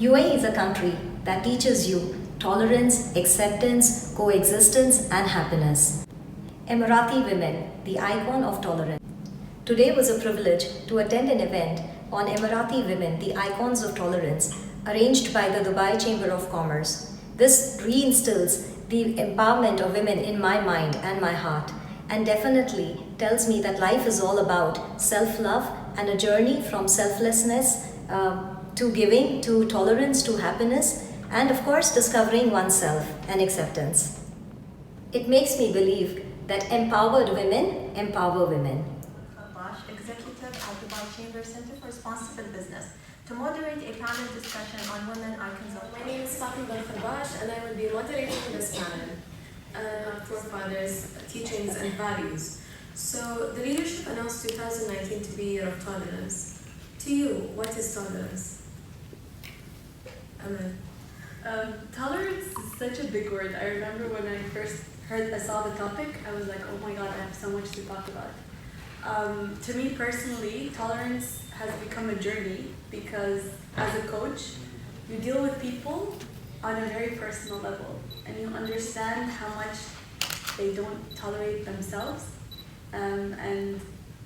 UAE is a country that teaches you tolerance, acceptance, coexistence, and happiness. Emirati women, the icon of tolerance. Today was a privilege to attend an event on Emirati women, the icons of tolerance, arranged by the Dubai Chamber of Commerce. This reinstills the empowerment of women in my mind and my heart, and definitely tells me that life is all about self-love and a journey from selflessness to giving, to tolerance, to happiness, and of course discovering oneself and acceptance. It makes me believe that empowered women empower women. Executive at Dubai Chamber Center for Responsible Business, to moderate a panel discussion on women icons of. My name is Fatima Khabash, and I will be moderating this panel for fathers, teachings and values. So the leadership announced 2019 to be Year of Tolerance. To you, what is tolerance? Amen. Tolerance is such a big word. I remember when I first saw the topic, I was like, oh my god, I have so much to talk about. To me personally, tolerance has become a journey because as a coach, you deal with people on a very personal level and you understand how much they don't tolerate themselves. And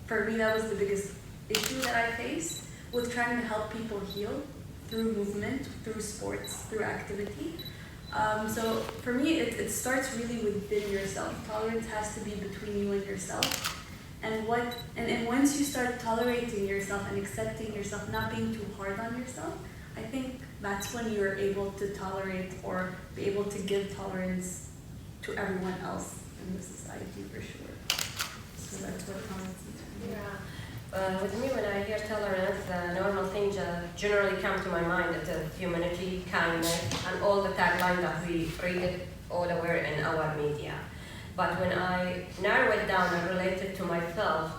for me, that was the biggest issue that I faced with trying to help people heal through movement, through sports, through activity. So for me, it starts really within yourself. Tolerance has to be between you and yourself. And once you start tolerating yourself and accepting yourself, not being too hard on yourself, I think that's when you're able to tolerate or be able to give tolerance to everyone else in the society for sure. So that's what tolerance is. Yeah. With me, when I hear tolerance, the normal things generally come to my mind. It is humanity, kindness, and all the tagline that we read it all over in our media. But when I narrow it down and relate it to myself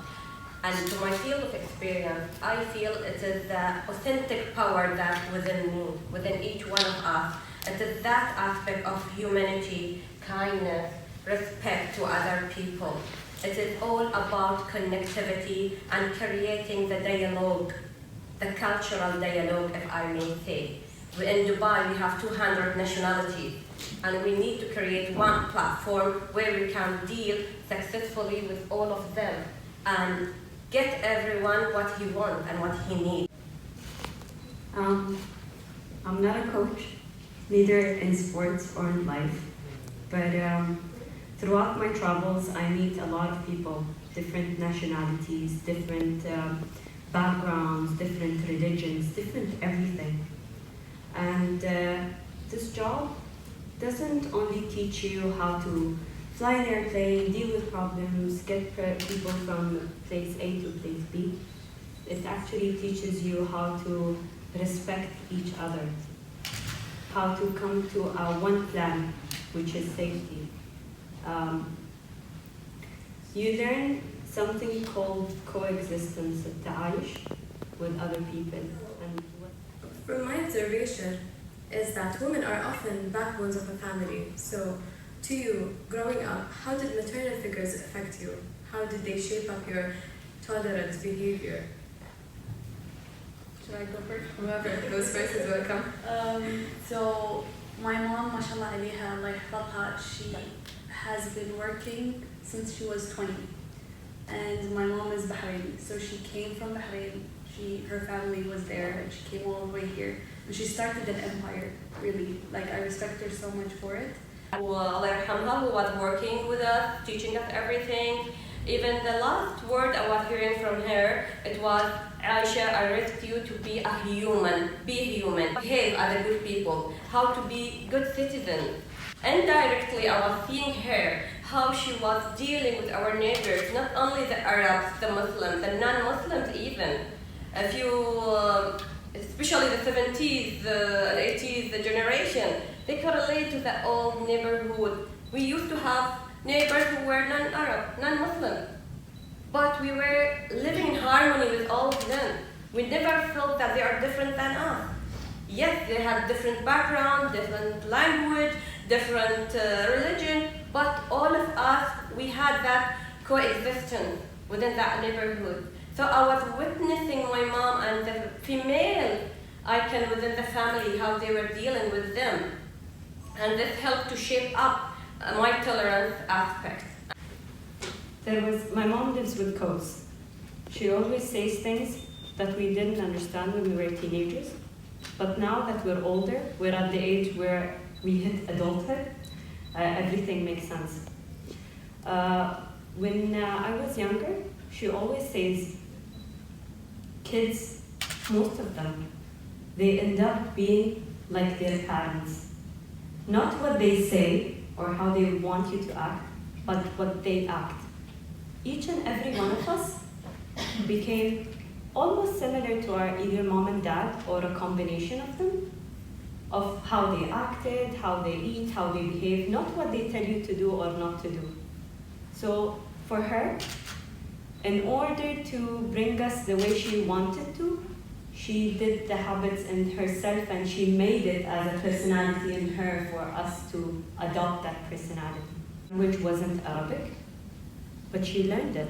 and to my field of experience, I feel it is the authentic power that within me, within each one of us. It is that aspect of humanity, kindness, respect to other people. It is all about connectivity and creating the dialogue, the cultural dialogue, if I may say. In Dubai, we have 200 nationalities, and we need to create one platform where we can deal successfully with all of them and get everyone what he wants and what he needs. I'm not a coach, neither in sports or in life, but throughout my travels, I meet a lot of people, different nationalities, different backgrounds, different religions, different everything. And this job doesn't only teach you how to fly an airplane, deal with problems, get people from place A to place B. It actually teaches you how to respect each other, how to come to one plan, which is safety. You learn something called coexistence, التعايش with other people. From my observation is that women are often backbones of a family. So to you, growing up, how did maternal figures affect you? How did they shape up your tolerance behavior? Should I go first? Whoever goes first is welcome. So my mom, mashallah alayha, Allah yahfadha, she has been working since she was 20. And my mom is Bahraini, so she came from Bahrain. Her family was there, and she came all the way here. And she started an empire, really. Like, I respect her so much for it. Allah yarhamha, who was working with us, teaching us everything. Even the last word I was hearing from her, it was, Aisha, I raised you to be a human, behave as a good people, how to be good citizens. Indirectly, I was seeing her, how she was dealing with our neighbors, not only the Arabs, the Muslims, the non-Muslims even. If you, especially the 70s, the 80s, the generation, they could relate to the old neighborhood. We used to have neighbors who were non-Arab, non-Muslim, but we were living in harmony with all of them. We never felt that they are different than us. Yes, they had different background, different language, different religion, but all of us, we had that coexistence within that neighborhood. So I was witnessing my mom and the female icon within the family, how they were dealing with them. And this helped to shape up my tolerance aspect. My mom lives with codes. She always says things that we didn't understand when we were teenagers. But now that we're older, we're at the age where we hit adulthood, everything makes sense. When I was younger, she always says, kids, most of them, they end up being like their parents. Not what they say or how they want you to act, but what they act. Each and every one of us became almost similar to our either mom and dad or a combination of them, of how they acted, how they eat, how they behave, not what they tell you to do or not to do. So for her, in order to bring us the way she wanted to, she did the habits in herself and she made it as a personality in her for us to adopt that personality, which wasn't Arabic, but she learned it.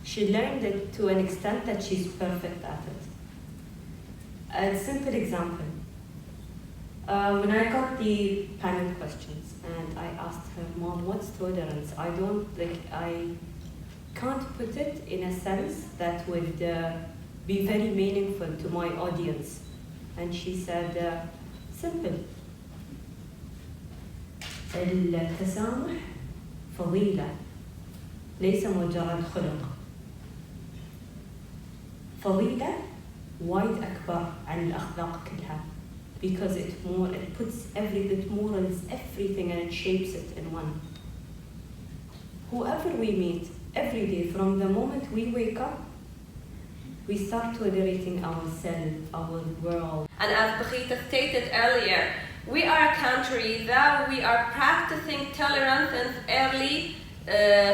She learned it to an extent that she's perfect at it. A simple example. When I got the panel questions and I asked her, Mom, what's tolerance? I can't put it in a sense that would be very meaningful to my audience. And she said, simple. التسامح فضيلة ليس مجرد خلق. فضيلة وايد أكبر عن الأخلاق كلها, because it puts it morals everything and it shapes it in one. Whoever we meet every day, from the moment we wake up, we start tolerating ourselves, our world. And as Bakhita stated earlier, we are a country that we are practicing tolerance in early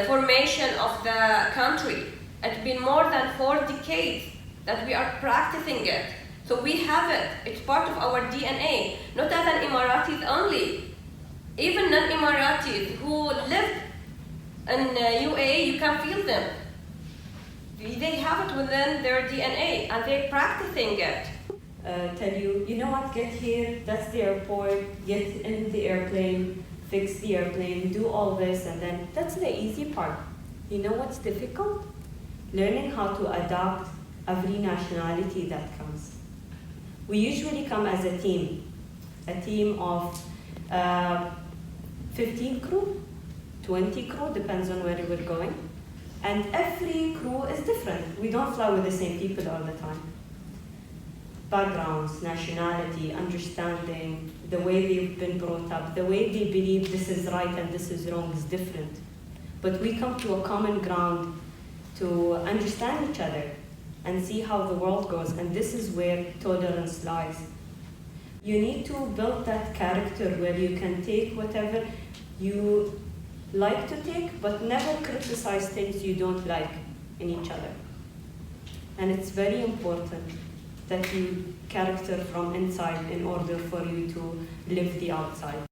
formation of the country. It's been more than 4 decades that we are practicing it. So we have it. It's part of our DNA. Not as an Emiratis only. Even non-Emiratis who live in UAE, you can feel them. They have it within their DNA and they're practicing it. Tell you, you know what, get here, that's the airport, get in the airplane, fix the airplane, do all this, and then that's the easy part. You know what's difficult? Learning how to adapt every nationality that comes. We usually come as a team of 15 crew, 20 crew, depends on where we're going. And every crew is different. We don't fly with the same people all the time. Backgrounds, nationality, understanding, the way they've been brought up, the way they believe this is right and this is wrong is different. But we come to a common ground to understand each other and see how the world goes, and this is where tolerance lies. You need to build that character where you can take whatever you like to take, but never criticize things you don't like in each other. And it's very important that you character from inside in order for you to live the outside.